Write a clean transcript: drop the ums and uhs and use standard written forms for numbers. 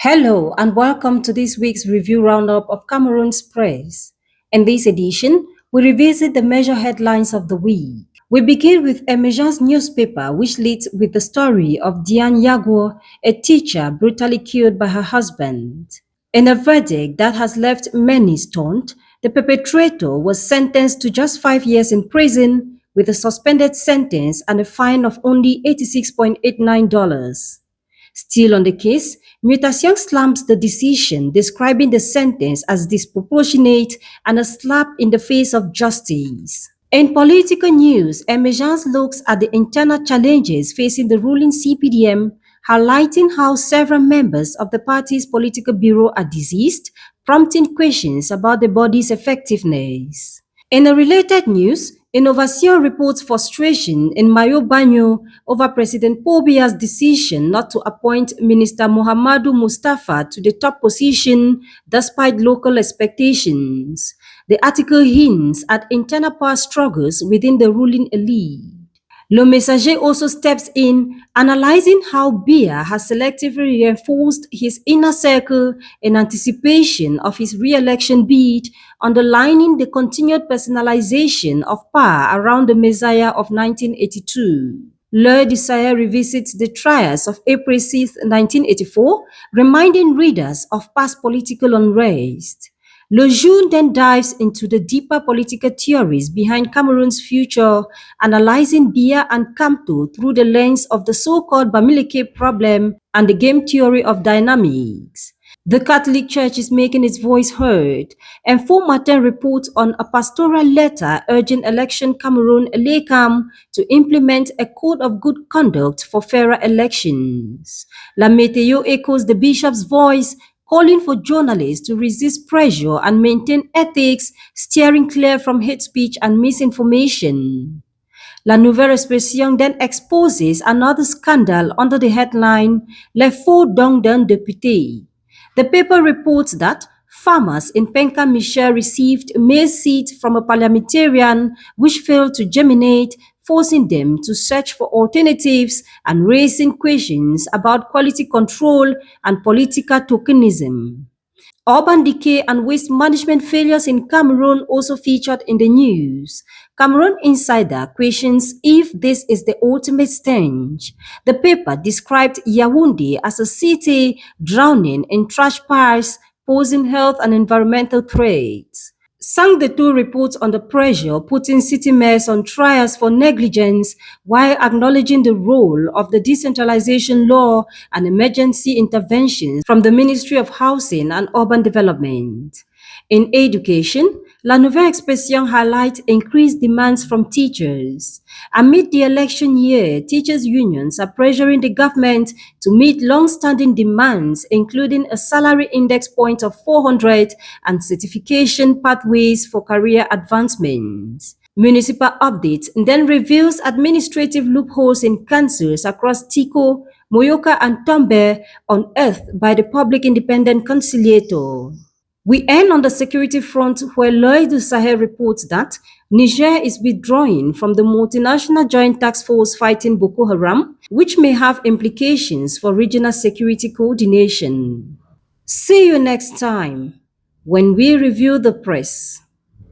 Hello and welcome to this week's review roundup of Cameroon's press. In this edition, we revisit the major headlines of the week. We begin with Emergence newspaper, which leads with the story of Diane Yago, a teacher brutally killed by her husband. In a verdict that has left many stunned, the perpetrator was sentenced to just 5 years in prison with a suspended sentence and a fine of only $86.89. Still on the case, Mutation slams the decision, describing the sentence as disproportionate and a slap in the face of justice. In political news, Emergence looks at the internal challenges facing the ruling CPDM, highlighting how several members of the party's political bureau are deceased, prompting questions about the body's effectiveness. In a related news, Innovation reports frustration in Mayo Banyo over President Paul Biya's decision not to appoint Minister Muhammadu Mustafa to the top position despite local expectations. The article hints at internal power struggles within the ruling elite. Le Messager also steps in, analyzing how Biya has selectively reinforced his inner circle in anticipation of his re-election bid, underlining the continued personalization of power around the Messiah of 1982. Le Desire revisits the trials of April 6, 1984, reminding readers of past political unrest. Le Jour then dives into the deeper political theories behind Cameroon's future, analyzing Biya and Kamto through the lens of the so-called Bamileke problem and the game theory of dynamics. The Catholic Church is making its voice heard, and Fo Martin reports on a pastoral letter urging Election Cameroon Elecam to implement a code of good conduct for fairer elections. La Météo echoes the bishop's voice, calling for journalists to resist pressure and maintain ethics, steering clear from hate speech and misinformation. La Nouvelle Expression then exposes another scandal under the headline Les faux dons d'un député. The paper reports that farmers in Penka Michel received maize seeds from a parliamentarian which failed to germinate, forcing them to search for alternatives and raising questions about quality control and political tokenism. Urban decay and waste management failures in Cameroon also featured in the news. Cameroon Insider questions if this is the ultimate stench. The paper described Yaoundé as a city drowning in trash piles, posing health and environmental threats. Sang the two reports on the pressure putting city mayors on trials for negligence while acknowledging the role of the decentralization law and emergency interventions from the Ministry of Housing and Urban Development. In education, La Nouvelle Expression highlights increased demands from teachers. Amid the election year, teachers' unions are pressuring the government to meet long-standing demands, including a salary index point of 400 and certification pathways for career advancement. Municipal Update then reveals administrative loopholes in councils across Tiko, Moyoka and Tombe unearthed by the Public Independent Conciliator. We end on the security front where L'Oeil du Sahel reports that Niger is withdrawing from the multinational joint task force fighting Boko Haram, which may have implications for regional security coordination. See you next time when we review the press.